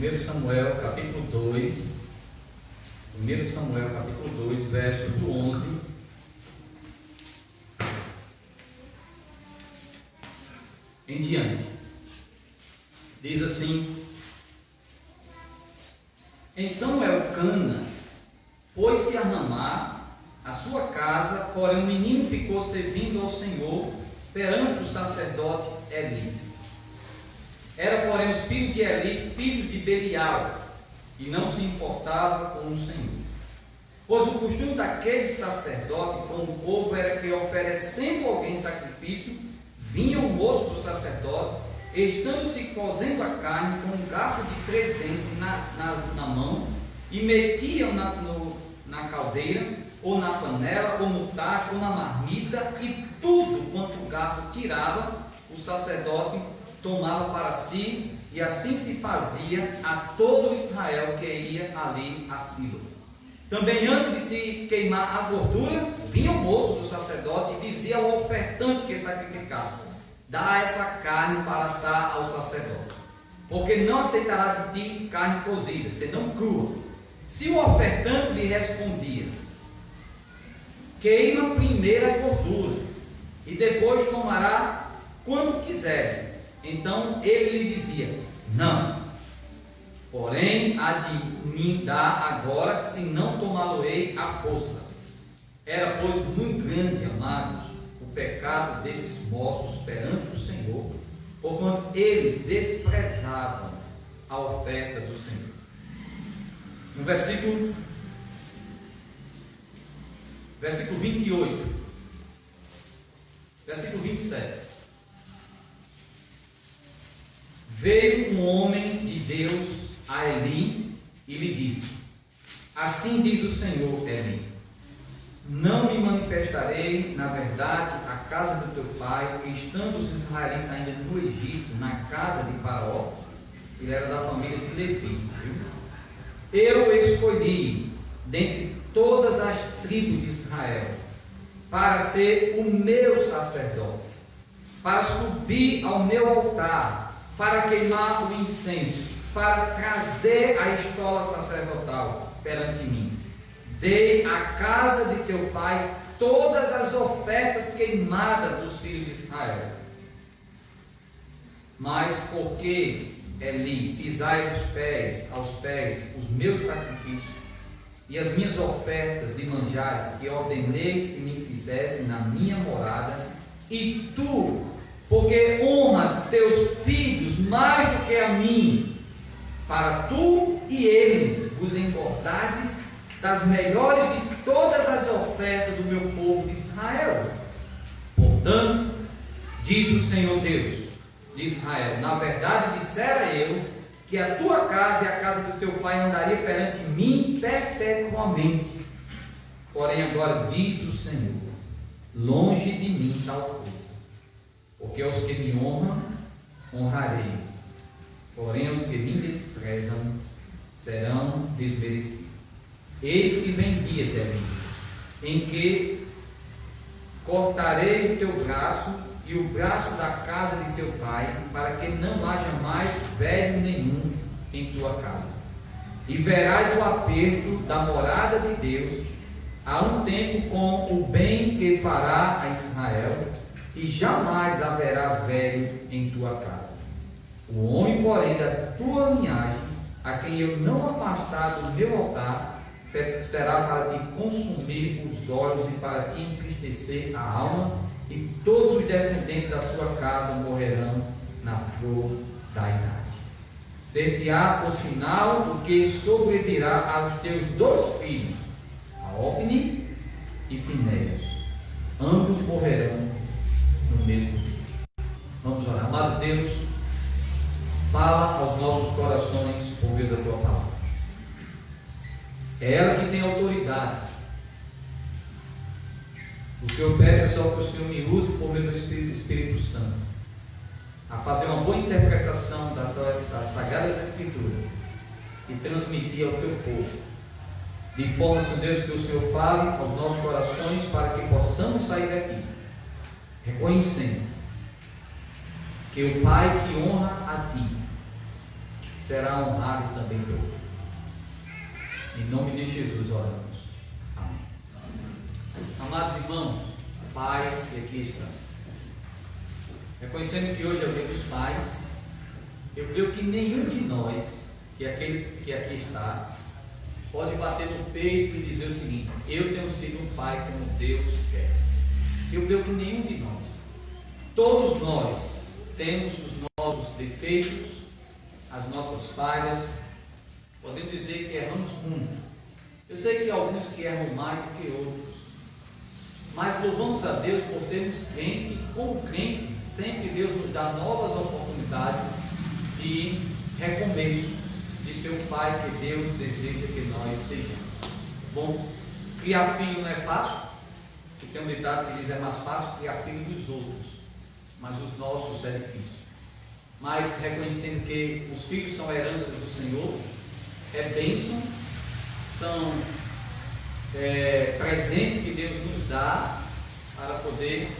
1 Samuel capítulo 2, 1 Samuel capítulo 2, versos do 11 em diante. Diz assim: Então Elcana foi-se a Ramá, a sua casa, porém o menino ficou servindo ao Senhor perante o sacerdote Eli. Era, porém, os filhos de Eli, filhos de Belial, e não se importava com o Senhor. Pois o costume daquele sacerdote com o povo era que, oferecendo alguém sacrifício, vinha o moço do sacerdote, estando-se cozendo a carne com um garfo de 3 dentes na mão, e metiam na caldeira, ou na panela, ou no tacho, ou na marmita, e tudo quanto o garfo tirava, o sacerdote tomava para si, e assim se fazia a todo Israel que ia ali a Silo. Também antes de se queimar a gordura, vinha o moço do sacerdote e dizia ao ofertante que sacrificava: dá essa carne para assar ao sacerdote, porque não aceitará de ti carne cozida, senão crua. Se o ofertante lhe respondia: queima primeiro a gordura, e depois tomará quando quiseres, então ele lhe dizia: não, porém há de me dar agora, se não tomá-lo-ei à força. Era, pois, muito grande, amados, o pecado desses moços perante o Senhor, porquanto eles desprezavam a oferta do Senhor. No versículo 28, versículo 27. Veio um homem de Deus a Eli e lhe disse: assim diz o Senhor, Eli, não me manifestarei, na verdade, à casa do teu pai, estando os israelitas ainda no Egito, na casa de Faraó. Ele era da família de Levi, viu? Eu o escolhi dentre todas as tribos de Israel para ser o meu sacerdote, para subir ao meu altar, para queimar o incenso, para trazer a estola sacerdotal perante mim. Dei à casa de teu pai todas as ofertas queimadas dos filhos de Israel. Mas porque, Eli, pisai aos pés os meus sacrifícios e as minhas ofertas de manjares que ordeneis que me fizessem na minha morada, e tu, porque honras teus filhos mais do que a mim, para tu e eles vos engordardes das melhores de todas as ofertas do meu povo de Israel. Portanto, diz o Senhor Deus de Israel: na verdade dissera eu que a tua casa e a casa do teu pai andaria perante mim perpetuamente. Porém agora diz o Senhor: longe de mim tal coisa, porque aos que me honram honrarei, porém aos que me desprezam serão desmerecidos. Eis que vem dias, Eli, em que cortarei o teu braço e o braço da casa de teu pai, para que não haja mais velho nenhum em tua casa. E verás o aperto da morada de Deus há um tempo com o bem que fará a Israel, e jamais haverá velho em tua casa. O homem, porém, da tua linhagem, a quem eu não afastar do meu altar, será para te consumir os olhos e para te entristecer a alma, e todos os descendentes da sua casa morrerão na flor da idade. Ser-te-á por sinal o que sobrevirá aos teus 2 filhos, a Ofni e Finéias. Ambos morrerão no mesmo dia. Vamos orar. Amado Deus, fala aos nossos corações por meio da tua palavra. É ela que tem autoridade. O que eu peço é só que o Senhor me use por meio do Espírito Santo a fazer uma boa interpretação das Sagradas Escrituras e transmitir ao teu povo, de forma, Senhor Deus, que o Senhor fale aos nossos corações, para que possamos sair daqui reconhecendo que o Pai que honra a ti será honrado também por ele. Em nome de Jesus oramos. Amém. Amados irmãos, pais que aqui estão, reconhecendo que hoje é o dia dos pais, eu creio que nenhum de nós, que aqueles que aqui está, pode bater no peito e dizer o seguinte: eu tenho sido um pai como Deus quer. Eu creio que nenhum de nós, todos nós, temos os nossos defeitos, as nossas falhas, podemos dizer que erramos muito. Eu sei que há alguns que erram mais do que outros, mas louvamos a Deus por sermos crentes. Como crente, sempre Deus nos dá novas oportunidades de recomeço, de ser o pai que Deus deseja que nós sejamos. Bom, criar filho não é fácil. Se tem um ditado que diz: é mais fácil criar filho dos outros, mas os nossos é difícil. Mas reconhecendo que os filhos são heranças do Senhor, é bênção, são presentes que Deus nos dá para poder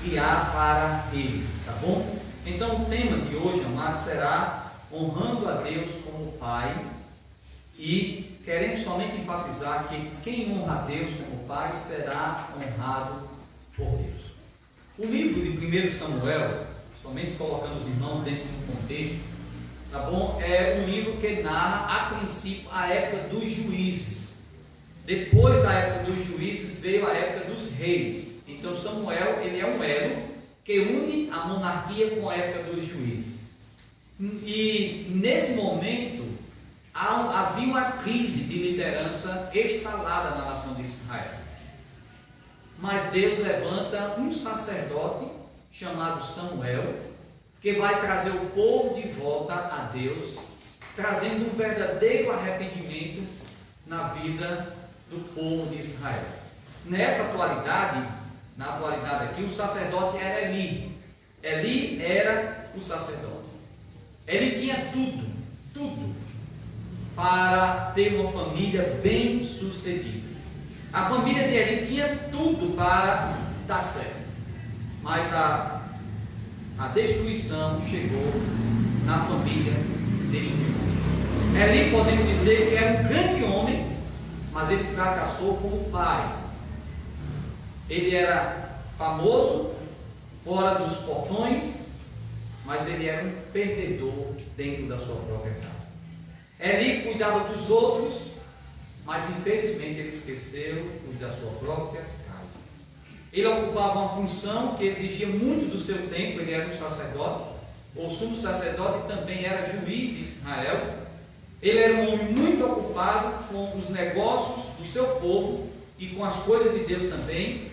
criar para Ele, tá bom? Então o tema de hoje, amados, será honrando a Deus como Pai, e queremos somente enfatizar que quem honra a Deus como Pai será honrado por Deus. O livro de 1 Samuel, somente colocando os irmãos dentro do contexto, tá bom? É um livro que narra, a princípio, a época dos juízes. Depois da época dos juízes veio a época dos reis. Então Samuel, ele é um elo que une a monarquia com a época dos juízes. E nesse momento havia uma crise de liderança instalada na nação de Israel. Mas Deus levanta um sacerdote chamado Samuel, que vai trazer o povo de volta a Deus, trazendo um verdadeiro arrependimento na vida do povo de Israel. Nessa atualidade, na atualidade aqui, o sacerdote era Eli. Eli era o sacerdote. Ele tinha tudo para ter uma família bem sucedida. A família de Eli tinha tudo para dar certo, mas a destruição chegou na família deste homem. Eli, podemos dizer que era um grande homem, mas ele fracassou como pai. Ele era famoso fora dos portões, mas ele era um perdedor dentro da sua própria casa. Eli cuidava dos outros, mas infelizmente ele esqueceu os da sua própria casa. Ele ocupava uma função que exigia muito do seu tempo. Ele era um sacerdote, o sumo sacerdote, também era juiz de Israel. Ele era um homem muito ocupado com os negócios do seu povo e com as coisas de Deus também.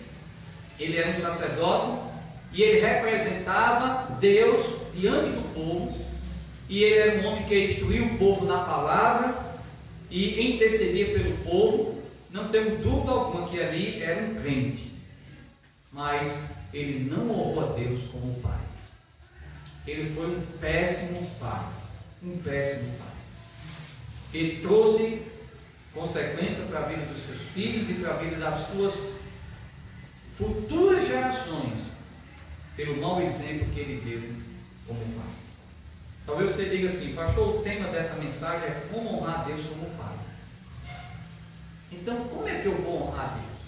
Ele era um sacerdote e ele representava Deus diante do povo, e ele era um homem que instruía o povo na palavra e intercedia pelo povo. Não tenho dúvida alguma que ali era um crente, mas ele não honrou a Deus como pai. Ele foi um péssimo pai, Ele trouxe consequência para a vida dos seus filhos e para a vida das suas futuras gerações, pelo mau exemplo que ele deu como pai. Talvez você diga assim: pastor, o tema dessa mensagem é como honrar a Deus como pai. Então, como é que eu vou honrar a Deus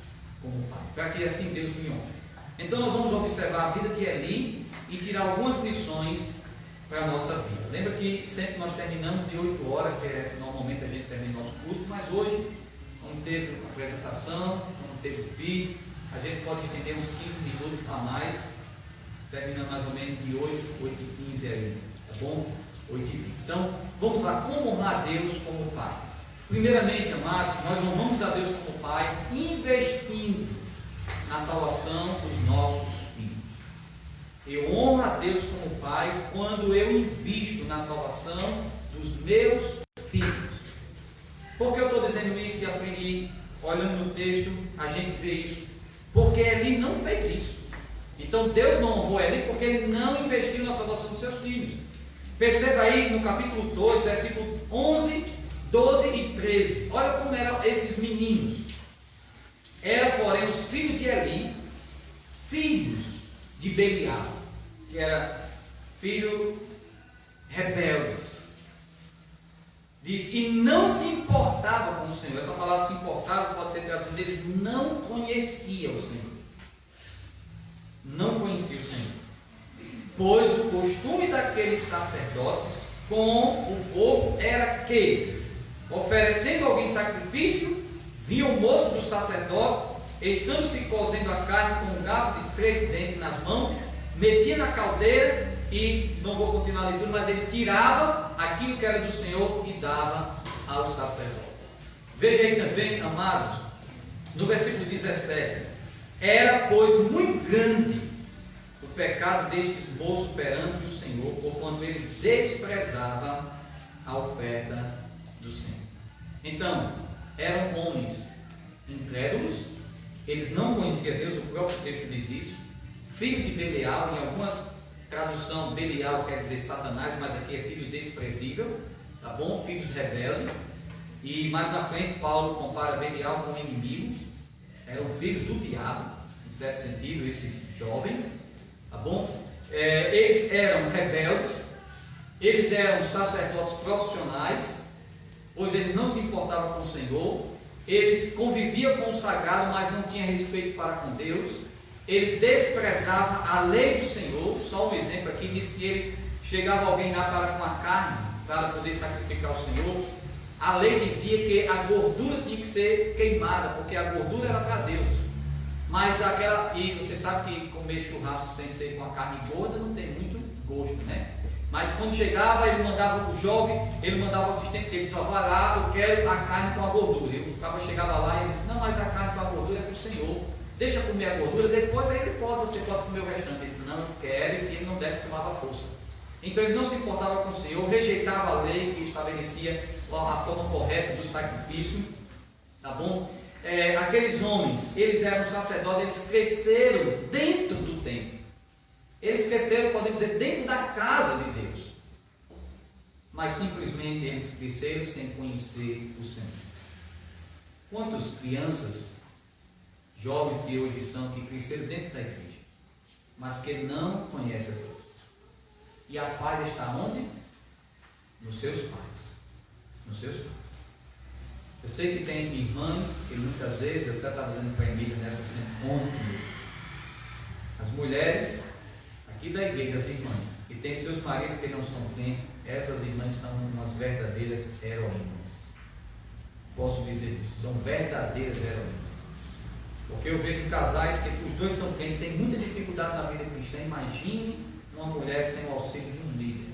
como pai? Para que assim Deus me honre. Então, nós vamos observar a vida de Eli e tirar algumas lições para a nossa vida. Lembra que sempre nós terminamos de 8 horas, que é normalmente a gente termina o nosso curso, mas hoje, como teve a apresentação, como teve o vídeo, a gente pode estender uns 15 minutos a mais, termina mais ou menos de 8h15 aí, tá bom? 8h20. Então, vamos lá, como honrar a Deus como pai? Primeiramente, amados, nós honramos a Deus como pai investindo na salvação dos nossos filhos. Eu honro a Deus como pai quando eu invisto na salvação dos meus filhos. Por que eu estou dizendo isso e aprendi, olhando no texto, a gente vê isso? Porque Eli não fez isso. Então Deus não honrou Eli porque ele não investiu na salvação dos seus filhos. Perceba aí no capítulo 2, versículo 11, 12 e 13. Olha como eram esses meninos. Eram, porém, os filhos de Eli, filhos de Belial, que era filho rebeldes. Diz, e não se importava com o Senhor. Essa palavra se importava pode ser traduzida, eles não conheciam o Senhor. Não conheciam o Senhor. Pois o costume daqueles sacerdotes com o povo era que, oferecendo alguém sacrifício, vinha o moço do sacerdote, estando-se cozendo a carne com um garfo de 3 dentes nas mãos, metia na caldeira e, não vou continuar a leitura, mas ele tirava aquilo que era do Senhor e dava ao sacerdote. Veja aí também, amados, no versículo 17: era, pois, muito grande o pecado destes moços perante o Senhor, porquanto eles desprezavam a oferta do Senhor. Então, eram homens incrédulos, eles não conheciam Deus, o próprio texto diz isso, filho de Belial. Em algumas traduções, Belial quer dizer Satanás, mas aqui é filho desprezível, tá bom? Filhos rebeldes. E mais na frente, Paulo compara Belial com o inimigo, eram filhos do diabo, em certo sentido, esses jovens, tá bom? Eles eram rebeldes, eles eram sacerdotes profissionais, pois ele não se importava com o Senhor, eles conviviam com o sagrado, mas não tinham respeito para com Deus, ele desprezava a lei do Senhor. Só um exemplo aqui, diz que ele chegava alguém lá para com a carne, para poder sacrificar o Senhor, a lei dizia que a gordura tinha que ser queimada, porque a gordura era para Deus, mas e você sabe que comer churrasco sem ser com a carne gorda não tem muito gosto, né? Mas quando chegava, ele mandava o jovem, ele mandava o assistente dele, disse, vai lá, eu quero a carne com a gordura. E o cara chegava lá e ele disse, não, mas a carne com a gordura é para o Senhor, deixa comer a gordura, depois aí você pode comer o restante. Ele disse, não, eu quero, e se ele não desse, tomava força. Então ele não se importava com o Senhor, rejeitava a lei que estabelecia a forma correta do sacrifício, tá bom? Aqueles homens, eles eram sacerdotes, eles cresceram dentro do templo. Eles cresceram, podemos dizer, dentro da casa de Deus. Mas simplesmente eles cresceram sem conhecer o Senhor. Quantas crianças, jovens de hoje são, que cresceram dentro da igreja, mas que não conhecem a Deus? E a falha está onde? Nos seus pais. Nos seus pais. Eu sei que tem irmãs que muitas vezes, eu até estava dizendo para a Emília nessa ontem, as mulheres aqui da igreja, as irmãs, que têm seus maridos que não são crentes, essas irmãs são umas verdadeiras heroínas. Posso dizer isso, são verdadeiras heroínas. Porque eu vejo casais que os dois são crentes, têm muita dificuldade na vida cristã. Imagine uma mulher sem o auxílio de um líder.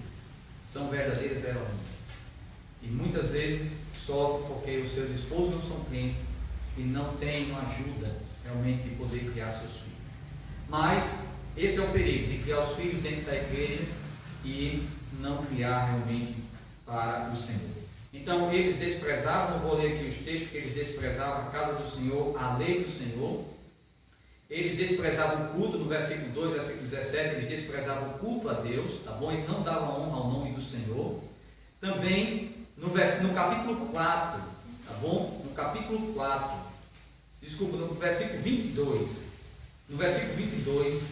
São verdadeiras heroínas. E muitas vezes sofrem porque os seus esposos não são crentes e não têm uma ajuda realmente de poder criar seus filhos. Mas esse é o perigo, de criar os filhos dentro da igreja e não criar realmente para o Senhor. Então eles desprezavam, eu vou ler aqui os textos, que eles desprezavam a casa do Senhor, a lei do Senhor. Eles desprezavam o culto, no versículo 2, versículo 17, eles desprezavam o culto a Deus, tá bom? Eles não davam honra ao nome do Senhor. Também no capítulo 4, tá bom? No capítulo 4, desculpa, no versículo 22, no versículo 22,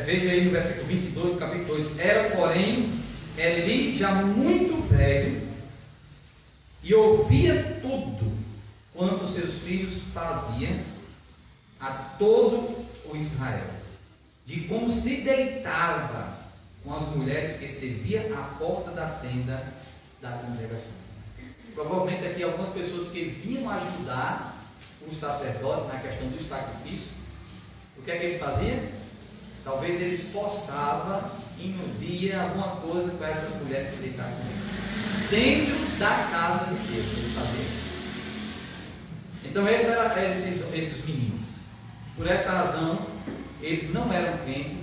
veja aí no versículo 22 do capítulo 2, era porém Eli já muito velho e ouvia tudo quanto seus filhos faziam a todo o Israel, de como se deitava com as mulheres que servia à porta da tenda da congregação. Provavelmente aqui algumas pessoas que vinham ajudar o sacerdote na questão do sacrifício, o que é que eles faziam? Talvez eles forçavam em um dia alguma coisa para essas mulheres se deitarem com ele. Dentro da casa de Deus, ele fazia. Então esses eram esses meninos. Por esta razão, eles não eram crentes,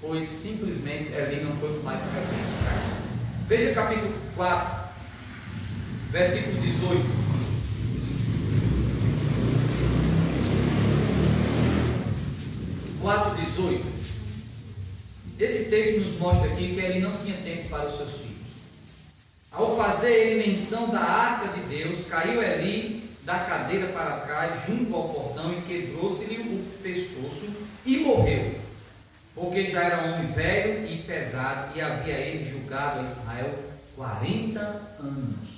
pois simplesmente ali não foi mais presente. Veja o capítulo 4, versículo 18. Esse texto nos mostra aqui que ele não tinha tempo para os seus filhos. Ao fazer ele menção da arca de Deus, caiu Eli da cadeira para trás, junto ao portão, e quebrou-se-lhe o pescoço e morreu, porque já era um homem velho e pesado, e havia ele julgado a Israel 40 anos.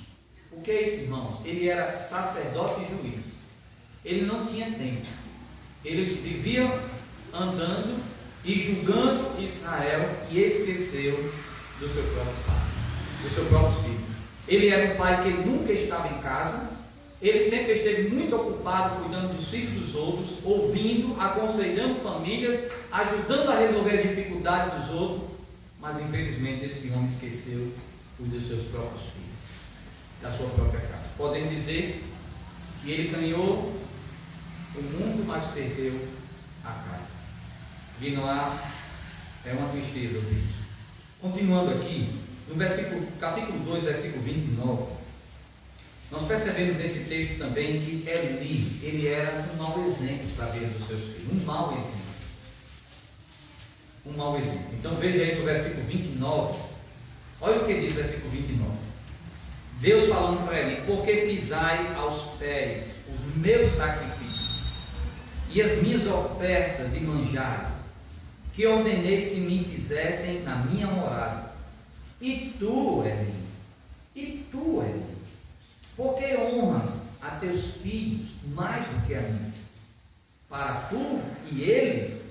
O que é isso, irmãos? Ele era sacerdote e juiz. Ele não tinha tempo. Ele vivia andando e julgando Israel e esqueceu do seu próprio pai, do seu próprio filho. Ele era um pai que ele nunca estava em casa. Ele sempre esteve muito ocupado cuidando dos filhos dos outros, ouvindo, aconselhando famílias, ajudando a resolver a dificuldade dos outros. Mas infelizmente esse homem esqueceu dos seus próprios filhos, da sua própria casa. Podemos dizer que ele ganhou o mundo, mas perdeu a casa. E não há, é uma tristeza ouvir isso. Continuando aqui, no capítulo 2, versículo 29, nós percebemos nesse texto também que Eli, ele era um mau exemplo para a vida dos seus filhos, um mau exemplo. Um mau exemplo. Então veja aí no versículo 29, olha o que diz o versículo 29. Deus falando para Eli: porque pisai aos pés os meus sacrifícios e as minhas ofertas de manjares, que ordenei que me fizessem na minha morada. E tu, Eli, porque honras a teus filhos mais do que a mim, para tu e eles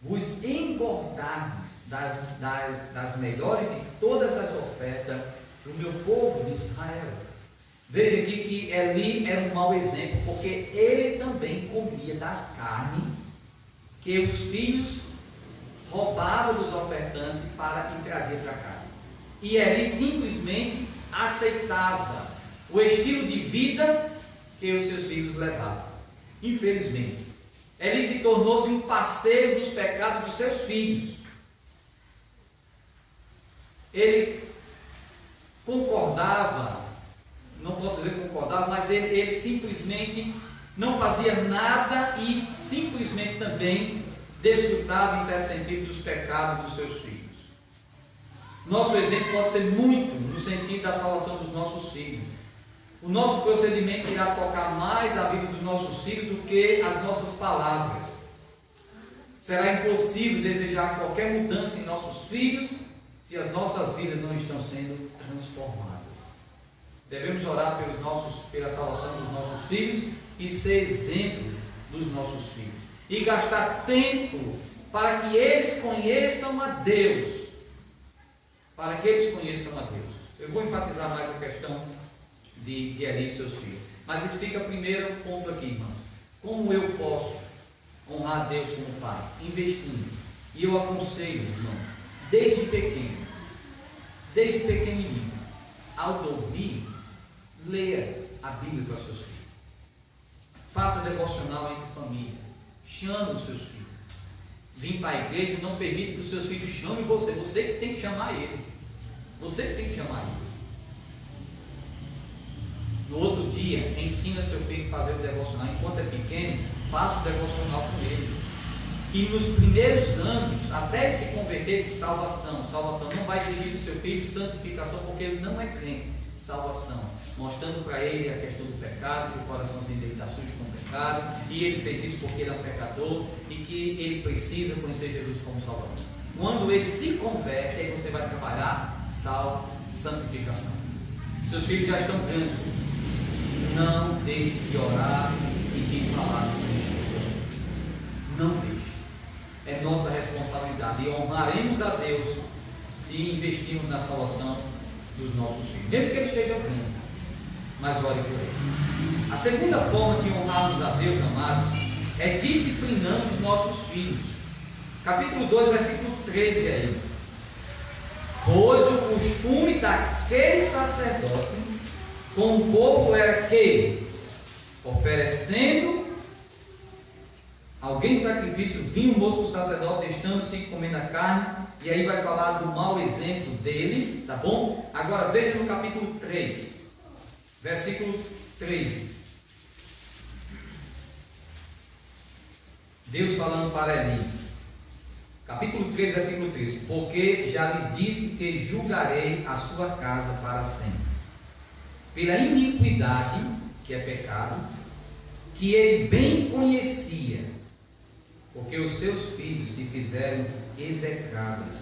vos engordardes das melhores de todas as ofertas do meu povo de Israel. Veja aqui que Eli era um mau exemplo, porque ele também comia das carnes que os filhos roubavam dos ofertantes para e trazer para casa. E Eli simplesmente aceitava o estilo de vida que os seus filhos levavam. Infelizmente, Eli se tornou-se um parceiro dos pecados dos seus filhos. Ele concordava, não posso dizer concordava, mas ele simplesmente não fazia nada e simplesmente também desfrutava, em certo sentido, dos pecados dos seus filhos. Nosso exemplo pode ser muito no sentido da salvação dos nossos filhos. O nosso procedimento irá tocar mais a vida dos nossos filhos do que as nossas palavras. Será impossível desejar qualquer mudança em nossos filhos se as nossas vidas não estão sendo transformadas. Devemos orar pela salvação dos nossos filhos e ser exemplo dos nossos filhos. E gastar tempo para que eles conheçam a Deus. Para que eles conheçam a Deus. Eu vou enfatizar mais a questão de Eli e seus filhos. Mas isso fica primeiro ponto aqui, irmãos. Como eu posso honrar a Deus como pai? Investindo. E eu aconselho, irmão, desde pequenininho, ao dormir, leia a Bíblia para os seus filhos. Faça devocional entre família. Chame os seus filhos. Vim para a igreja, não permite que os seus filhos chamem você. Você que tem que chamar ele. Você que tem que chamar ele. No outro dia, ensina seu filho a fazer o devocional. Enquanto é pequeno, faça o devocional com ele. E nos primeiros anos, até ele se converter, de salvação. Salvação não vai dirigir o seu filho santificação, porque ele não é crente. Salvação, mostrando para ele a questão do pecado, que o coraçãozinho dele está sujo com o pecado, e ele fez isso porque ele é um pecador, e que ele precisa conhecer Jesus como Salvador. Quando ele se converte, aí você vai trabalhar santificação. Seus filhos já estão grandes. Não deixe de orar e de falar com Deus. Não deixe. É nossa responsabilidade. E honraremos a Deus se investirmos na salvação dos nossos filhos. Mesmo que eles estejam grandes. Mas ore por eles. A segunda forma de honrarmos a Deus, amados, é disciplinando os nossos filhos. Capítulo 2, versículo 13 aí. Pois o costume daquele sacerdote com o povo era que, oferecendo alguém sacrifício, vinha o moço do sacerdote, deixando-se comendo a carne, e aí vai falar do mau exemplo dele, tá bom? Agora veja no capítulo 3, versículo 13. Deus falando para Eli, capítulo 3, versículo 13: porque já lhes disse que julgarei a sua casa para sempre, pela iniquidade, que é pecado, que ele bem conhecia, porque os seus filhos se fizeram execráveis,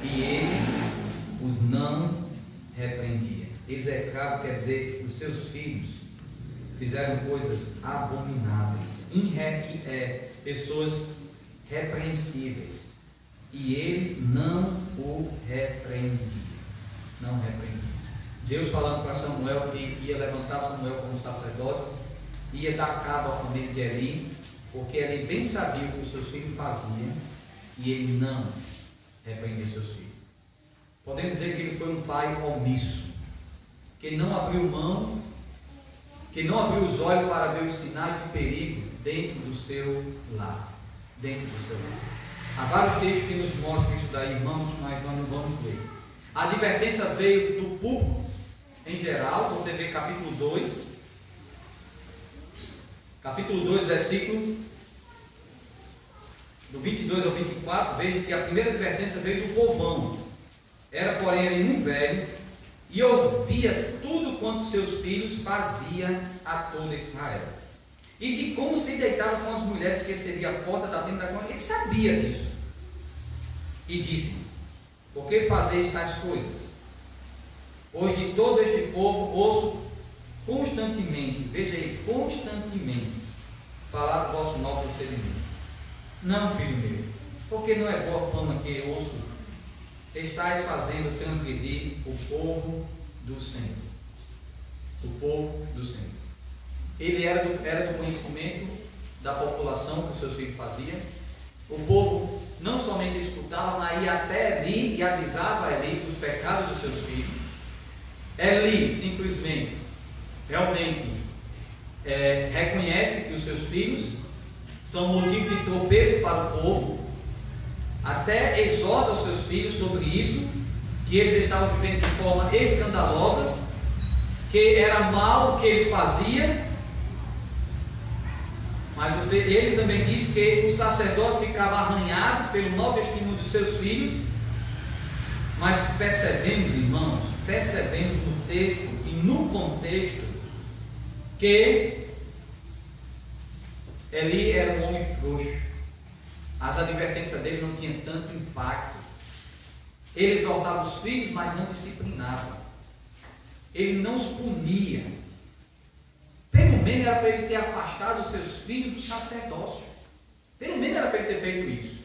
e ele os não repreendia. Execrava quer dizer que os seus filhos fizeram coisas abomináveis, pessoas repreensíveis, e eles não o repreendiam. Não repreendiam. Deus falando para Samuel que ia levantar Samuel como sacerdote, ia dar cabo à família de Eli, porque Eli bem sabia o que os seus filhos faziam, e ele não repreendia seus filhos. Podemos dizer que ele foi um pai omisso, que não abriu mão, que não abriu os olhos para ver os sinais de perigo dentro do seu lar. Dentro do seu lar. Há vários textos que nos mostram isso daí, irmãos, mas nós não vamos ler. A advertência veio do público em geral. Você vê capítulo 2, versículo do 22 ao 24, veja que a primeira advertência veio do povão. Era, porém, ele um velho, e ouvia tudo quanto seus filhos faziam a todo Israel. E de como se deitava com as mulheres que excediam a porta da tenda da cama. Ele sabia disso. E disse: por que fazeis tais coisas? Pois de todo este povo ouço constantemente, veja aí, constantemente, falar do vosso mal procedimento. Não, filho meu, porque não é boa fama que ouço, estáis fazendo transgredir o povo do Senhor. O povo do Senhor. Ele era do conhecimento da população que os seus filhos faziam. O povo não somente escutava, mas ia até Eli e avisava Eli dos pecados dos seus filhos. Eli simplesmente, realmente, reconhece que os seus filhos são motivo de tropeço para o povo, até exorta os seus filhos sobre isso, que eles estavam vivendo de forma escandalosa, que era mal o que eles faziam. Mas ele também diz que o sacerdote ficava arranhado pelo mau testemunho dos seus filhos. Mas percebemos, irmãos, no texto e no contexto que Eli era um homem frouxo. As advertências dele não tinham tanto impacto. Ele exortava os filhos, mas não disciplinava. Ele não os punia. Pelo menos era para ele ter afastado os seus filhos do sacerdócio. Pelo menos era para ele ter feito isso.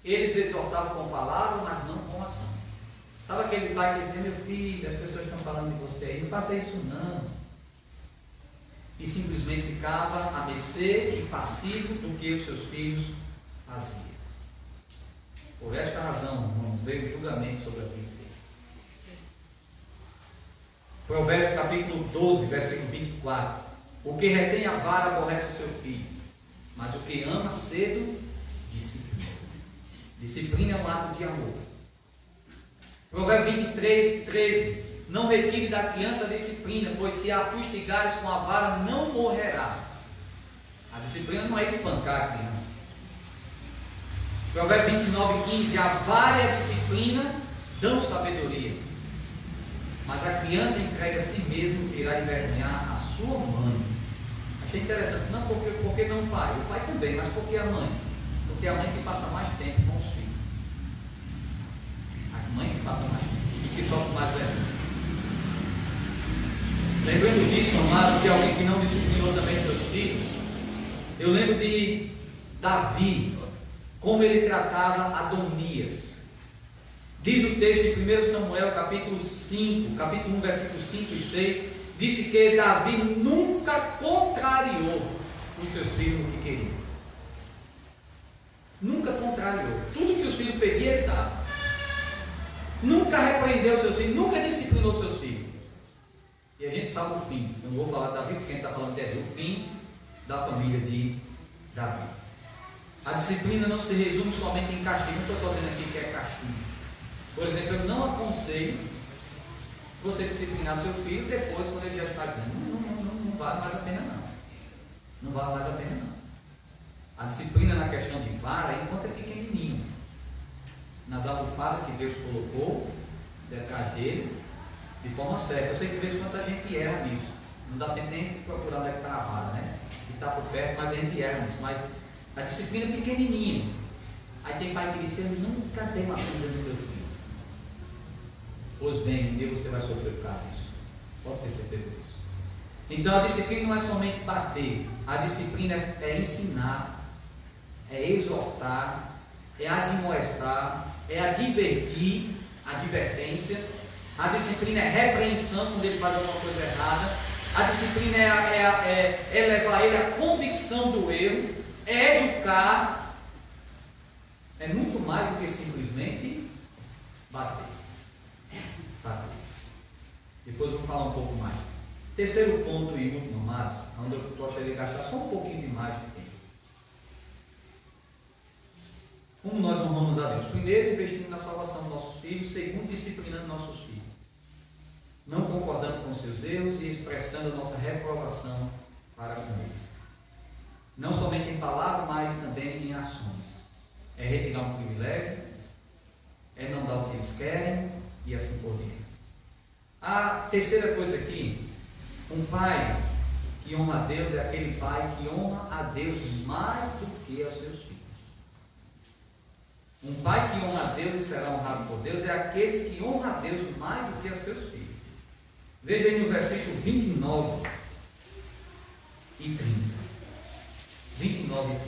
Eles exortavam com palavras, mas não com ação. Sabe aquele pai que dizia: meu filho, as pessoas estão falando de você aí, não faça isso não. E simplesmente ficava a mercê e passivo do que os seus filhos faziam. Por esta razão, irmãos, veio o julgamento sobre a vida dele. Provérbios capítulo 12, versículo 24. O que retém a vara aborrece o seu filho, mas o que ama cedo, disciplina. Disciplina é um ato de amor. Provérbios 23, 13. Não retire da criança a disciplina, pois se a fustigares com a vara, não morrerá. A disciplina não é espancar a criança. Provérbios 29, 15. A vara e a disciplina dão sabedoria, mas a criança entregue a si mesmo irá envergonhar a sua mãe. Achei interessante. Não porque não o pai. O pai também, mas porque a mãe. Porque é a mãe que passa mais tempo com os filhos. A mãe que passa mais tempo e que sofre mais vergonha. Lembrando disso, amado, de alguém que não disciplinou também seus filhos, eu lembro de Davi, como ele tratava Adonias. Diz o texto de 1 Samuel, capítulo 1, versículos 5 e 6, disse que Davi nunca contrariou os seus filhos no que queriam. Nunca contrariou. Tudo que os filhos pediam, ele dava. Nunca repreendeu seus filhos, nunca disciplinou seus filhos. E a gente sabe o fim. Eu não vou falar de Davi, porque a gente está falando de o fim da família de Davi. A disciplina não se resume somente em castigo. Não estou só dizendo aqui que é castigo. Por exemplo, eu não aconselho você disciplinar seu filho depois, quando ele já está grande. Não vale mais a pena não. Não vale mais a pena não. A disciplina na questão de vara é enquanto é pequenininho. Nas almofadas que Deus colocou detrás dele, de forma certa. Eu sei que de vez em quando a gente erra nisso. Não dá tempo nem de procurar onde é que está a vara, né? Que está por perto, mas a gente erra nisso. Mas a disciplina é pequenininha. Aí tem pai que diz: eu nunca dei uma coisa no meu filho. Pois bem, um dia você vai sofrer por causa disso. Pode ter certeza disso. Então a disciplina não é somente bater, a disciplina é ensinar, é exortar, é admoestar, é advertir, advertência. A disciplina é repreensão quando ele faz alguma coisa errada. A disciplina é levar ele à convicção do erro, é educar. É muito mais do que simplesmente bater. Depois eu vou falar um pouco mais. Terceiro ponto e último, amado, onde eu gostaria de gastar só um pouquinho de mais de tempo. Como nós honramos a Deus? Primeiro, investindo na salvação dos nossos filhos. Segundo, disciplinando nossos filhos. Não concordando com seus erros e expressando a nossa reprovação para com eles. Não somente em palavras, mas também em ações. É retirar um privilégio, é não dar o que eles querem e assim por diante. A terceira coisa aqui, um pai que honra a Deus é aquele pai que honra a Deus mais do que aos seus filhos. Um pai que honra a Deus e será honrado por Deus é aqueles que honram a Deus mais do que a seus filhos. Veja aí no versículo 29 e 30. 29 e 30.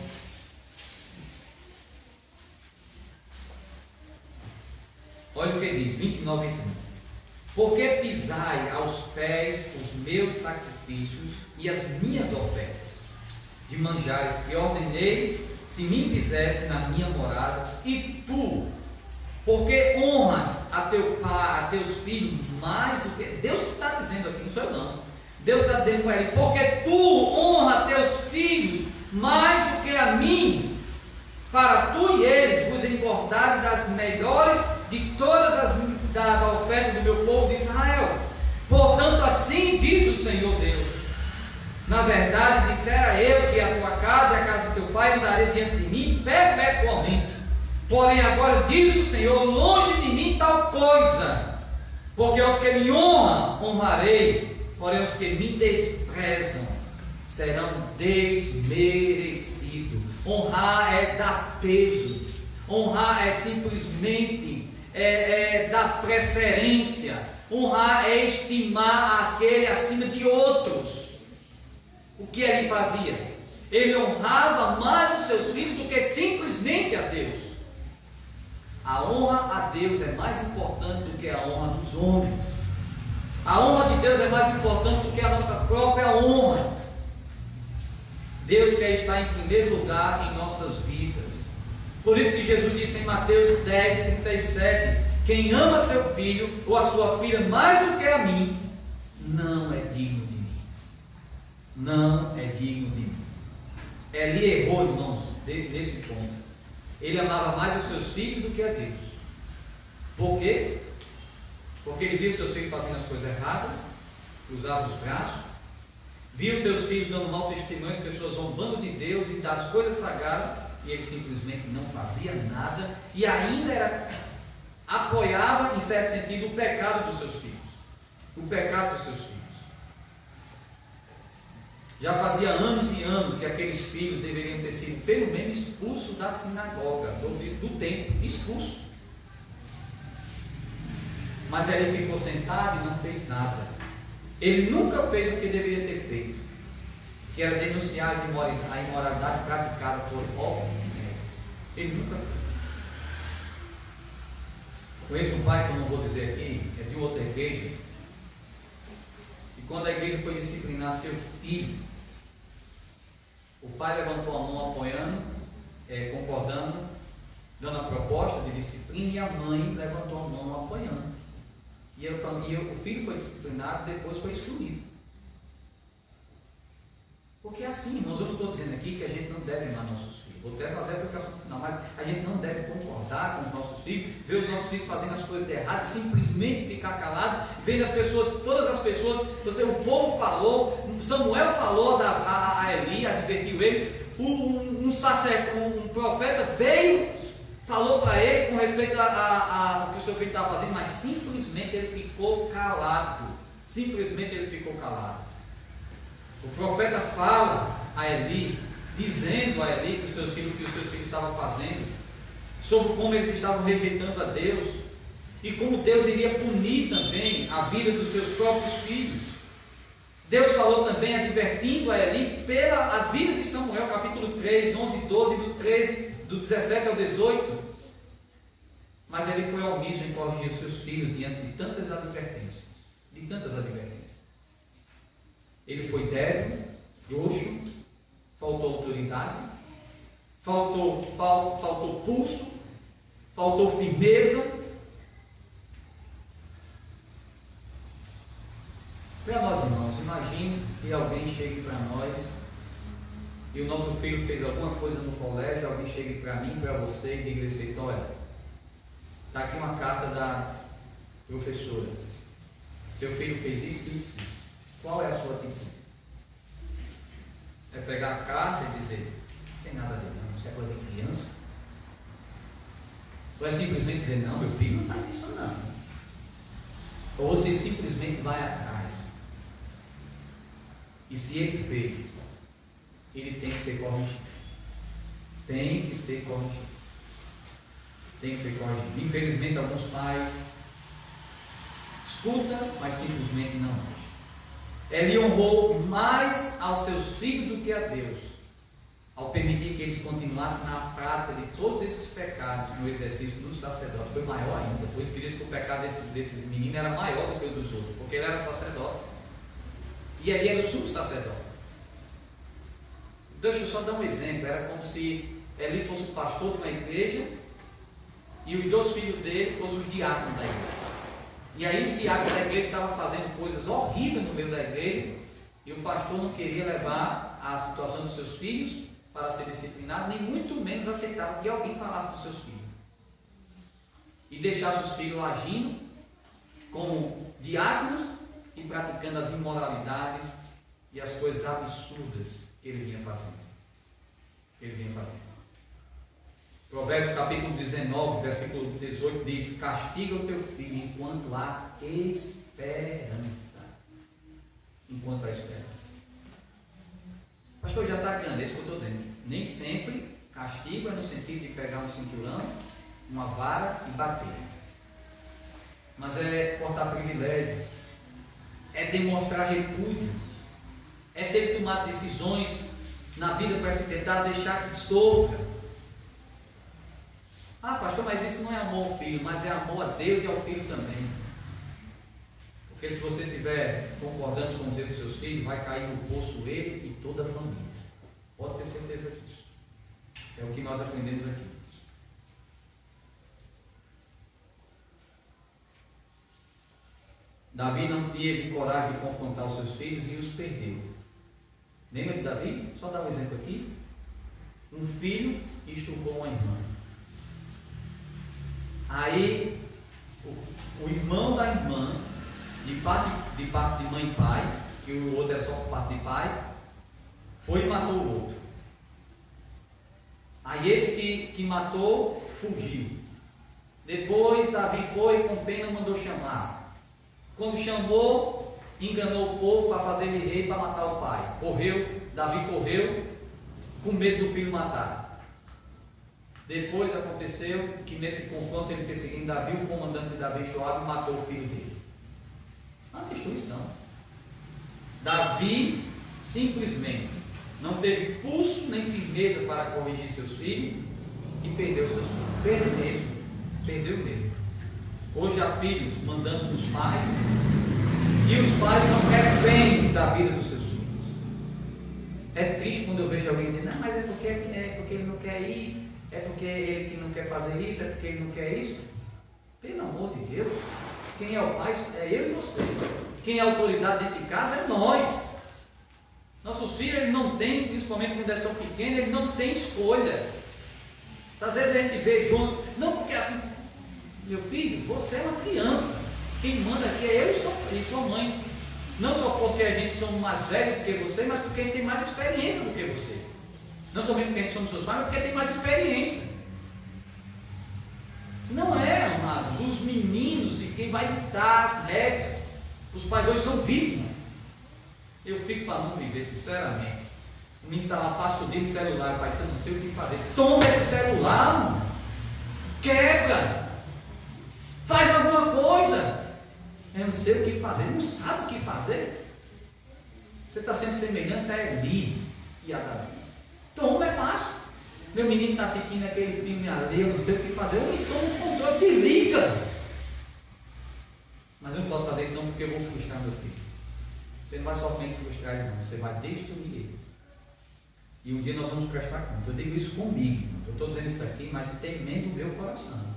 Olha o que diz, 29 e 30. Porque pisai aos pés os meus sacrifícios e as minhas ofertas de manjares que ordenei se me fizesse na minha morada, e tu, porque honras a teu pai, a teus filhos mais do que... Deus que está dizendo aqui, não sou eu não. Deus está dizendo para ele, porque tu honras teus filhos mais do que a mim, para tu e eles vos importarem das melhores de todas as da oferta do meu povo de Israel. Portanto, assim diz o Senhor Deus: na verdade, dissera eu que a tua casa e a casa do teu pai andarei diante de mim perpetuamente. Porém, agora diz o Senhor: longe de mim tal coisa, porque aos que me honram, honrarei, porém os que me desprezam serão desmerecidos. Honrar é dar peso, honrar é simplesmente dar preferência, honrar é estimar aquele acima de outros. O que ele fazia? Ele honrava mais os seus filhos do que simplesmente a Deus. A honra a Deus é mais importante do que a honra dos homens. A honra de Deus é mais importante do que a nossa própria honra. Deus quer estar em primeiro lugar em nossas vidas. Por isso que Jesus disse em Mateus 10, 37, quem ama seu filho ou a sua filha mais do que a mim, não é digno de mim. Não é digno de mim. Eli errou, irmãos, nesse ponto. Ele amava mais os seus filhos do que a Deus. Por quê? Porque ele via seus filhos fazendo as coisas erradas, cruzava os braços, via os seus filhos dando mau testemunho, as pessoas zombando de Deus e das coisas sagradas, e ele simplesmente não fazia nada, e ainda apoiava, em certo sentido, o pecado dos seus filhos. O pecado dos seus filhos. Já fazia anos e anos que aqueles filhos deveriam ter sido pelo menos expulsos da sinagoga, do templo, expulsos. Mas ele ficou sentado e não fez nada. Ele nunca fez o que deveria ter feito, que era denunciar a imoralidade praticada por homens. Ele nunca fez. Conheço um pai que eu não vou dizer aqui, é de outra igreja, e quando a igreja foi disciplinar seu filho, o pai levantou a mão apoiando, concordando, dando a proposta de disciplina, e a mãe levantou a mão apoiando. E o filho foi disciplinado, depois foi excluído. Porque é assim, irmãos, eu não estou dizendo aqui que a gente não deve amar nossos filhos. Vou até fazer a aplicação final, mas a gente não deve concordar com os nossos filhos, ver os nossos filhos fazendo as coisas erradas, simplesmente ficar calado, vendo as pessoas, todas as pessoas, o povo falou, Samuel falou a Eli, advertiu ele, um profeta veio, falou para ele com respeito ao que o seu filho estava fazendo, mas simplesmente ele ficou calado. Simplesmente ele ficou calado. O profeta fala a Eli, dizendo a Eli que os seus filhos estavam fazendo, sobre como eles estavam rejeitando a Deus. e como Deus iria punir também a vida dos seus próprios filhos. Deus falou também, advertindo a Eli pela a vida de Samuel, capítulo 3, 11 e 12, do 13, do 17 ao 18. Mas ele foi omisso em corrigir os seus filhos diante de tantas advertências. Ele foi débil, frouxo, faltou autoridade, faltou pulso, faltou firmeza. Para nós, irmãos, imagine que alguém chegue para nós e o nosso filho fez alguma coisa no colégio, alguém chegue para mim, para você e diga assim: olha, está aqui uma carta da professora, seu filho fez isso. Qual é a sua atitude? É pegar a carta e dizer: não tem nada a ver, não, isso é coisa de criança? Ou é simplesmente dizer: não, meu filho não faz isso não? Ou você simplesmente vai atrás? E se ele fez, ele tem que ser corrigido. Tem que ser corrigido. Infelizmente, alguns pais escutam, mas simplesmente não agem. Ele honrou mais aos seus filhos do que a Deus, ao permitir que eles continuassem na prática de todos esses pecados no exercício do sacerdote. Foi maior ainda, por isso que diz que o pecado desse menino era maior do que o dos outros, porque ele era sacerdote. E ali era o sumo sacerdote. Deixa eu só dar um exemplo. Era como se Eli fosse o pastor de uma igreja e os 2 filhos dele fossem os diáconos da igreja. E aí os diáconos da igreja estavam fazendo coisas horríveis no meio da igreja e o pastor não queria levar a situação dos seus filhos para ser disciplinado, nem muito menos aceitava que alguém falasse para os seus filhos e deixasse os filhos agindo como diáconos e praticando as imoralidades e as coisas absurdas que ele vinha fazendo. Provérbios capítulo 19, versículo 18 diz: castiga o teu filho enquanto há esperança. Enquanto há esperança. Pastor, já está grande, é isso que eu estou dizendo. Nem sempre castigo é no sentido de pegar um cinturão, uma vara e bater. Mas é cortar privilégio, é demonstrar repúdio, é sempre tomar decisões na vida para se tentar deixar que sofra. Ah, pastor, mas isso não é amor ao filho, mas é amor a Deus e ao filho também. Porque se você estiver concordando com os erros dos seus filhos, vai cair no poço ele e toda a família. Pode ter certeza disso. É o que nós aprendemos aqui. Davi não teve coragem de confrontar os seus filhos e os perdeu. Lembra de Davi? Só dar um exemplo aqui. Um filho estuprou uma irmã. Aí o irmão da irmã, de parte de mãe e pai, que o outro era só por parte de pai, foi e matou o outro. Aí esse que matou fugiu. Depois Davi foi com pena mandou chamar. Quando chamou, enganou o povo para fazer ele rei, para matar o pai. Davi correu com medo do filho matar. Depois aconteceu que nesse confronto ele perseguindo Davi, o comandante de Davi, Joabe, matou o filho dele. Uma destruição. Davi simplesmente não teve pulso nem firmeza para corrigir seus filhos e perdeu seus filhos. Perdeu mesmo. Hoje há filhos mandando nos pais e os pais são reféns da vida dos seus filhos. É triste quando eu vejo alguém dizendo: não, mas é porque ele não quer ir, é porque ele que não quer fazer isso, é porque ele não quer isso. Pelo amor de Deus, quem é o pai é eu e você. Quem é a autoridade dentro de casa é nós. Nossos filhos eles não têm, principalmente quando eles são pequenos, eles não têm escolha. Às vezes a gente vê junto, não porque assim, meu filho, você é uma criança. Quem manda aqui é eu e sua mãe. Não só porque a gente somos mais velhos do que você, mas porque a gente tem mais experiência do que você. Não somente porque a gente somos seus pais, mas porque tem mais experiência. Não é, amados, os meninos e quem vai ditar as regras. Os pais hoje são vítimas. Eu fico para não viver, sinceramente. O menino está lá, passa o dia no celular, pai, você não sei o que fazer. Toma esse celular, mano. Quebra. Faz alguma Eu não sei o que fazer. Não sabe o que fazer? Você está sendo semelhante a Eli e a Davi. Então, como é fácil? Meu menino está assistindo aquele filme ali, eu não sei o que fazer. Eu me tomo o controle, te liga. Mas eu não posso fazer isso não, porque eu vou frustrar meu filho. Você não vai somente frustrar ele, não. Você vai destruir ele. E um dia nós vamos prestar conta. Eu digo isso comigo. Eu estou dizendo isso aqui, mas temendo o meu coração.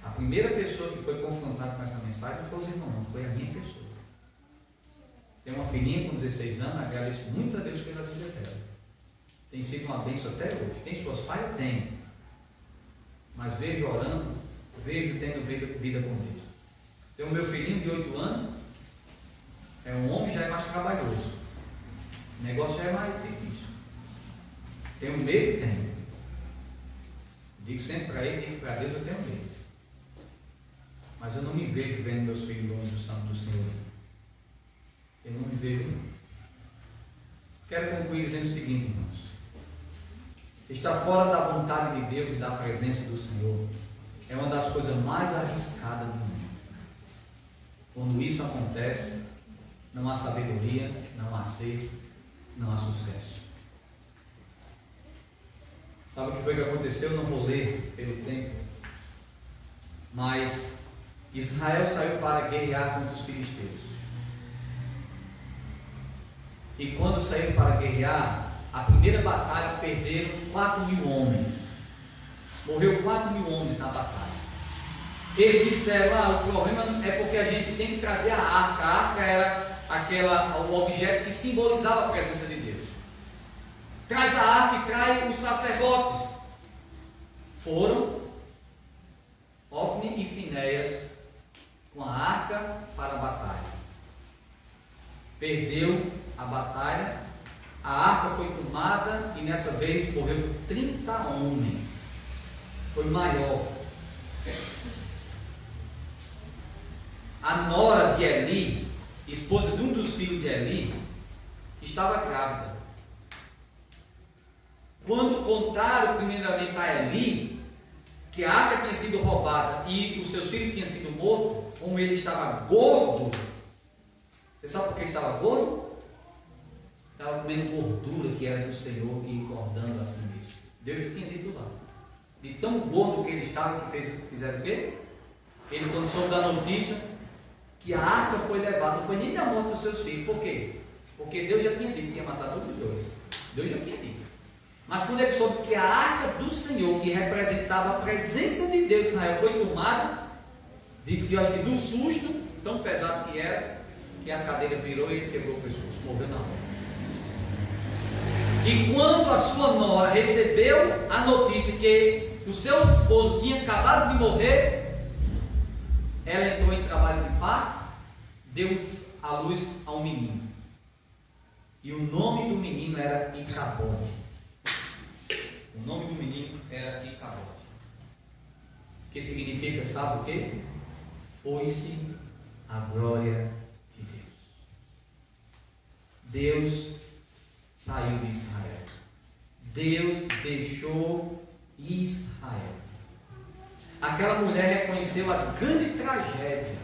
A primeira pessoa que foi confrontada com essa mensagem não foi os irmãos, não. Foi a minha pessoa. Tenho uma filhinha com 16 anos, agradeço muito a Deus pela vida dela. Tem sido uma bênção até hoje. Tem suas falhas? Tem. Mas vejo orando, vejo tendo vida com Deus. Tem o meu filhinho de 8 anos, é um homem, já é mais trabalhoso. O negócio já é mais difícil. Tenho medo? Tenho. Digo sempre para ele, digo para Deus, eu tenho medo. Mas eu não me vejo vendo meus filhos longe do santo do Senhor. Eu não me vejo, não. Quero concluir dizendo o seguinte, irmãos. Estar fora da vontade de Deus e da presença do Senhor é uma das coisas mais arriscadas do mundo. Quando isso acontece, não há sabedoria, não há acerto, não há sucesso. Sabe o que foi que aconteceu? Eu não vou ler pelo tempo, mas Israel saiu para guerrear contra os filisteus. E quando saíram para guerrear, a primeira batalha perderam 4.000 homens. Morreu 4.000 homens na batalha. Eles disseram, o problema é porque a gente tem que trazer a arca. A arca era o objeto que simbolizava a presença de Deus. Traz a arca e traz os sacerdotes. Foram Ofni e Finéias com a arca para a batalha. Perdeu a batalha, a arca foi tomada e nessa vez morreu 30 homens. Foi maior. A nora de Eli, esposa de um dos filhos de Eli, estava grávida. Quando contaram primeiramente a Eli que a arca tinha sido roubada e os seus filhos tinham sido mortos, como ele estava gordo. Você sabe por que estava gordo? Estava comendo gordura que era do Senhor e engordando assim mesmo. Deus já tinha dito lá. De tão gordo que ele estava, que fizeram o quê? Ele, quando soube da notícia que a arca foi levada, não foi nem da morte dos seus filhos. Por quê? Porque Deus já tinha dito que ia matar todos os dois. Deus já tinha dito. Mas quando ele soube que a arca do Senhor, que representava a presença de Deus em Israel, foi tomada, disse que eu acho que do susto, tão pesado que era, que a cadeira virou e ele quebrou o pescoço, morreu na hora. E quando a sua nora recebeu a notícia que o seu esposo tinha acabado de morrer, ela entrou em trabalho de parto, deu à luz a um menino. E o nome do menino era Icabote. O nome do menino era Icabote. Que significa, sabe o quê? Foi-se a glória de Deus. Deus saiu de Israel. Deus deixou Israel. Aquela mulher reconheceu a grande tragédia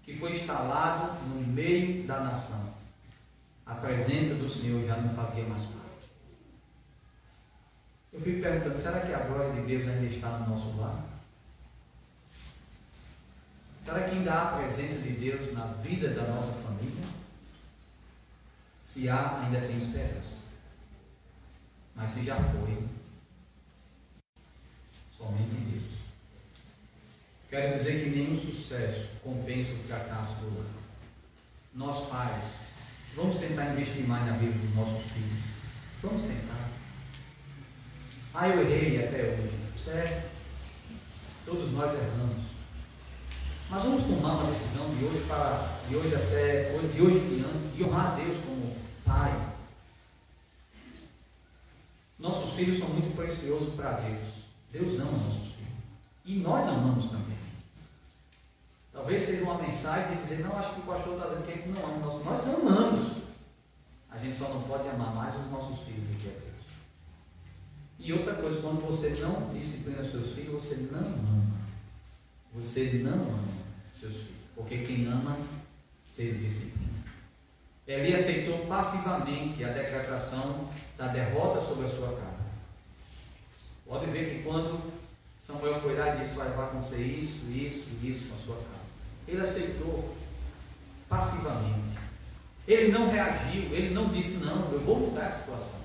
que foi instalado no meio da nação. A presença do Senhor já não fazia mais parte. Eu fico perguntando, será que a glória de Deus ainda está no nosso lar? Será que ainda há a presença de Deus na vida da nossa família? Se há, ainda tem esperança. Mas se já foi, somente em Deus. Quero dizer que nenhum sucesso compensa o fracasso do outro. Nós pais, vamos tentar investir mais na vida dos nossos filhos. Vamos tentar. Eu errei até hoje. Certo? Todos nós erramos. Mas vamos tomar uma decisão de hoje em diante, de honrar a Deus como Pai. Nossos filhos são muito preciosos para Deus. Deus ama nossos filhos. E nós amamos também. Talvez seja uma mensagem de dizer, não, acho que o pastor está dizendo que ele não ama nossos filhos. Nós amamos. A gente só não pode amar mais os nossos filhos do que a Deus. E outra coisa, quando você não disciplina seus filhos, você não ama. Você não ama. seus filhos, porque quem ama, se disciplina. Eli aceitou passivamente a declaração da derrota sobre a sua casa. Pode ver que quando Samuel foi lá e disse: vai acontecer isso, isso e isso com a sua casa, ele aceitou passivamente. Ele não reagiu, ele não disse: não, eu vou mudar a situação.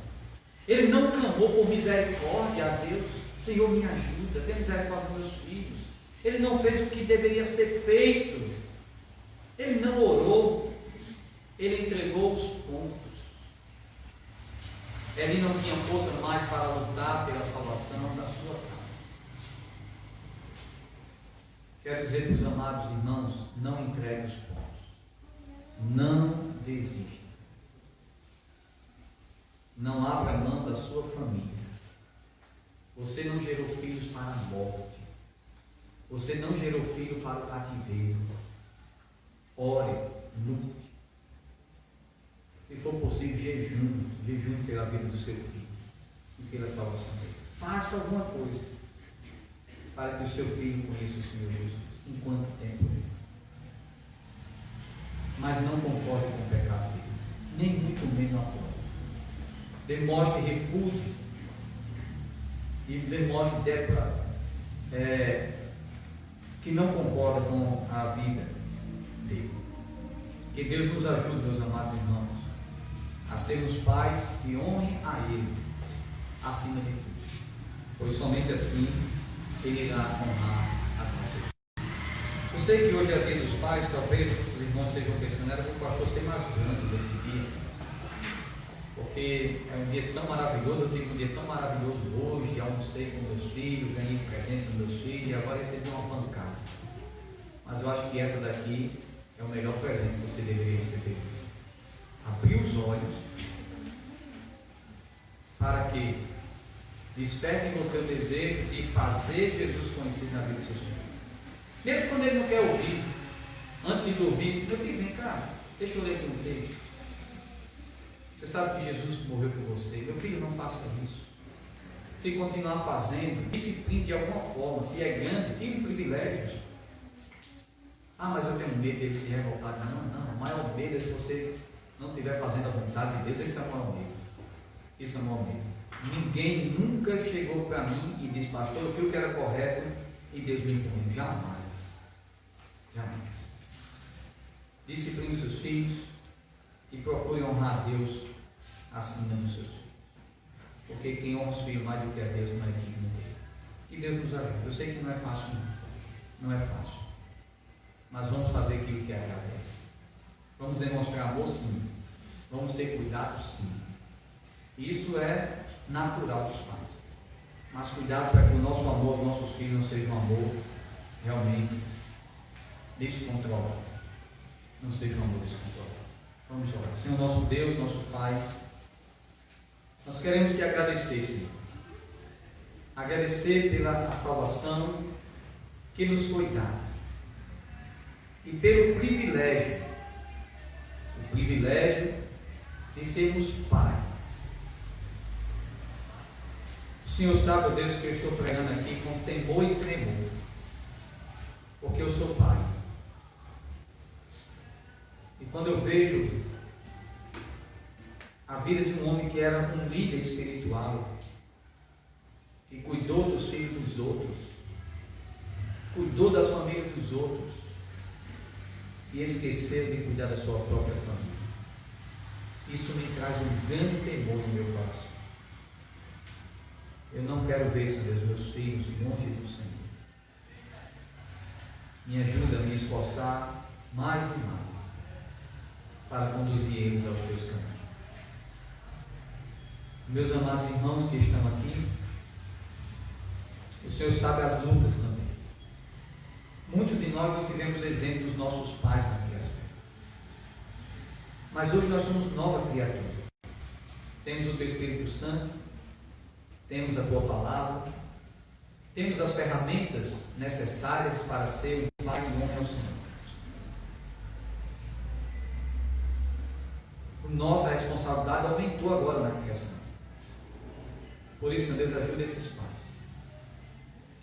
Ele não clamou por misericórdia a Deus: Senhor, me ajuda, tenha misericórdia dos meus filhos. Ele não fez o que deveria ser feito. Ele não orou. Ele entregou os pontos. Ele não tinha força mais para lutar pela salvação da sua casa. Quero dizer para os amados irmãos: não entregue os pontos. Não desista. Não abra mão da sua família. Você não gerou filhos para a morte. Você não gerou filho para o cativeiro. Ore, lute. Se for possível, jejum pela vida do seu filho e pela salvação dele. Faça alguma coisa para que o seu filho conheça o Senhor Jesus enquanto tempo dele. Mas não concorde com o pecado dele, nem muito menos apoie. Demonstre repúdio e demonstre que não concorda com a vida dele. Que Deus nos ajude, meus amados irmãos, a sermos pais que honrem a Ele acima de tudo, pois somente assim Ele irá honrar as nossas vidas. Eu sei que hoje é dia dos pais, talvez os irmãos estejam pensando: era para o pastor ser mais grande desse dia, porque é um dia tão maravilhoso. Eu tive um dia tão maravilhoso hoje, almocei com meus filhos, ganhei presente com meus filhos, e agora recebi uma pancada. Mas eu acho que essa daqui é o melhor presente que você deveria receber. Abrir os olhos para que desperte em você o desejo de fazer Jesus conhecido na vida dos seus filhos. Mesmo quando ele não quer ouvir, antes de dormir: meu filho, vem cá, deixa eu ler aqui um texto. Você sabe que Jesus morreu por você. Meu filho, não faça isso. Se continuar fazendo, discipline de alguma forma. Se é grande, tire privilégios. Ah, mas eu tenho medo dele se revoltar. Não. O maior medo é se você não estiver fazendo a vontade de Deus. Esse é o maior medo. Isso é o maior medo. Ninguém nunca chegou para mim e disse: pastor, eu vi o que era correto e Deus me impõe. Jamais. Discipline os seus filhos e procure honrar a Deus acima dos seus filhos. Porque quem honra os filhos mais do que a Deus não é digno dele. Que Deus nos ajude. Eu sei que não é fácil, não é fácil. Mas vamos fazer aquilo que agrada a Deus. Vamos demonstrar amor, sim. Vamos ter cuidado, sim. Isso é natural dos pais. Mas cuidado para que o nosso amor aos nossos filhos não seja um amor realmente descontrolado. Não seja um amor descontrolado. Vamos orar. Senhor nosso Deus, nosso Pai, nós queremos te agradecer, Senhor. Agradecer pela salvação que nos foi dada. E pelo privilégio, o privilégio de sermos pai. O Senhor sabe, ó Deus, que eu estou pregando aqui com temor e tremor, porque eu sou pai. E quando eu vejo a vida de um homem que era um líder espiritual, que cuidou dos filhos dos outros, cuidou das famílias dos outros, e esqueceu de cuidar da sua própria família, isso me traz um grande temor no meu coração. Eu não quero ver, Senhor Deus, meus filhos longe do Senhor. Me ajuda a me esforçar mais e mais para conduzir eles aos teus caminhos. Meus amados irmãos que estão aqui, o Senhor sabe as lutas também. Muitos de nós não tivemos exemplo dos nossos pais na criação. Mas hoje nós somos nova criatura. Temos o Teu Espírito Santo, temos a Tua Palavra, temos as ferramentas necessárias para ser um pai e um homem ao Senhor. Nossa responsabilidade aumentou agora na criação. Por isso, meu Deus, ajuda esses pais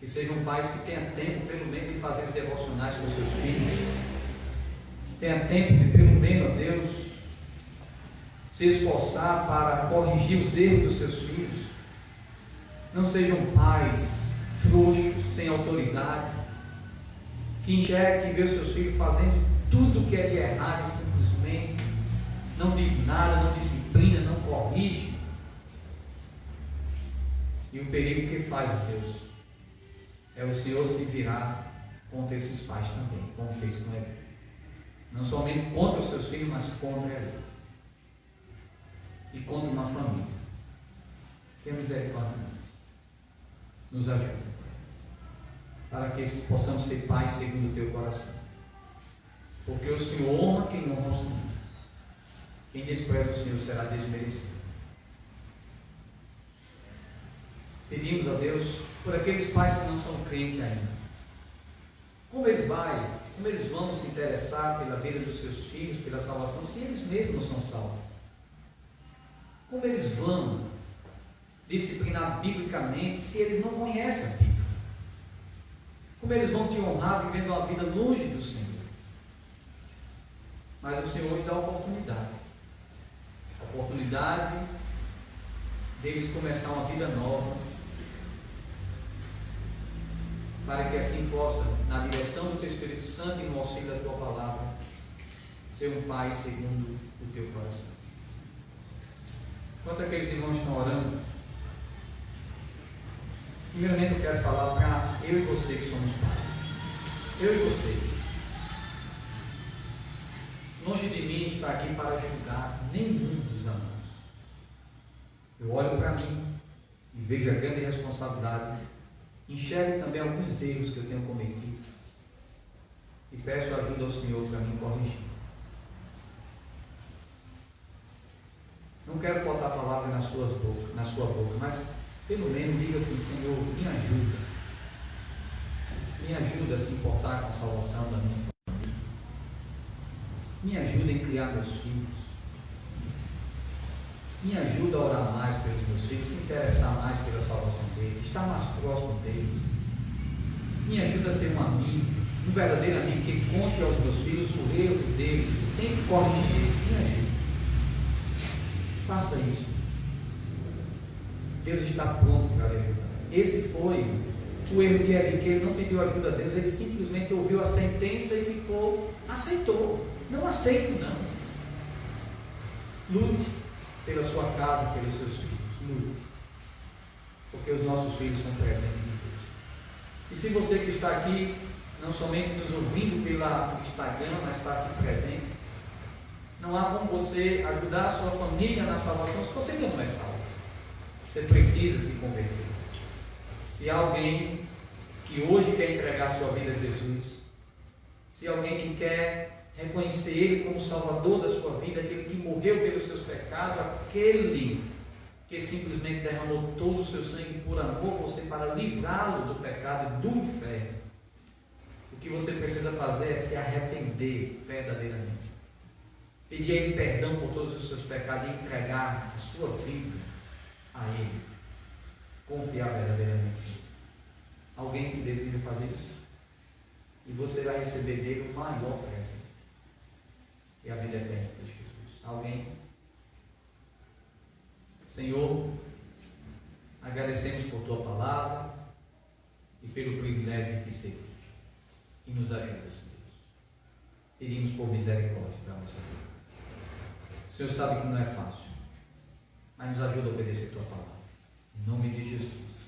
Que sejam pais que tenham tempo, pelo menos, de fazer os devocionais com seus filhos. Tenha tempo de, pelo menos, ó Deus, se esforçar para corrigir os erros dos seus filhos. Não sejam pais frouxos, sem autoridade, que enxergam e vê os seus filhos fazendo tudo o que é de errado e simplesmente não diz nada, não disciplina, não corrige. E o perigo que faz, ó Deus, é o Senhor se virar contra esses pais também, como fez com ele. Não somente contra os seus filhos, mas contra ele. E contra uma família. Tenha misericórdia de nós. Nos ajuda. Para que possamos ser pais segundo o teu coração. Porque o Senhor honra quem honra o Senhor. Quem despreza o Senhor será desmerecido. Pedimos a Deus por aqueles pais que não são crentes ainda. Como eles vão se interessar pela vida dos seus filhos, pela salvação, se eles mesmos não são salvos? Como eles vão disciplinar biblicamente se eles não conhecem a Bíblia? Como eles vão te honrar vivendo uma vida longe do Senhor? Mas o Senhor hoje dá a oportunidade. A oportunidade deles começar uma vida nova, para que assim possa, na direção do teu Espírito Santo e no auxílio da tua palavra, ser um pai segundo o teu coração. Enquanto aqueles irmãos estão orando, primeiramente eu quero falar para eu e você que somos pais. Eu e você. Longe de mim está aqui para julgar nenhum dos amados. Eu olho para mim e vejo a grande responsabilidade. Enxergo também alguns erros que eu tenho cometido e peço ajuda ao Senhor para me corrigir. Não quero botar a palavra na sua boca, mas pelo menos diga assim: Senhor, me ajuda. Me ajuda a se importar com a salvação da minha família. Me ajuda em criar meus filhos. Me ajuda a orar mais pelos meus filhos, se interessar mais pela salvação deles, estar mais próximo deles. Me ajuda a ser um amigo, um verdadeiro amigo que conte aos meus filhos o erro deles, que tem que corrigir eles. Me ajuda. Faça isso. Deus está pronto para lhe ajudar. Esse foi o erro de Eli, que ele não pediu ajuda a Deus, ele simplesmente ouviu a sentença e aceitou. Não aceito, não. Lute pela sua casa, pelos seus filhos. Lute. Porque os nossos filhos são presentes de Deus. E se você que está aqui, não somente nos ouvindo pelo Instagram, mas está aqui presente, não há como você ajudar a sua família na salvação se você ainda não é salvo. Você precisa se converter. Se alguém que hoje quer entregar a sua vida a Jesus, se alguém que quer reconhecer Ele como Salvador da sua vida, aquele que morreu pelos seus pecados, aquele que simplesmente derramou todo o seu sangue por amor a você para livrá-lo do pecado e do inferno, o que você precisa fazer é se arrepender verdadeiramente, pedir a Ele perdão por todos os seus pecados e entregar a sua vida a Ele, confiar verdadeiramente. Alguém que deseja fazer isso? E você vai receber dele o maior presente. E a vida eterna de Jesus. Alguém? Senhor, agradecemos por tua palavra e pelo privilégio de te servir. E nos ajuda, Senhor. Pedimos por misericórdia para a nossa vida. O Senhor sabe que não é fácil, mas nos ajuda a obedecer a tua palavra. Em nome de Jesus.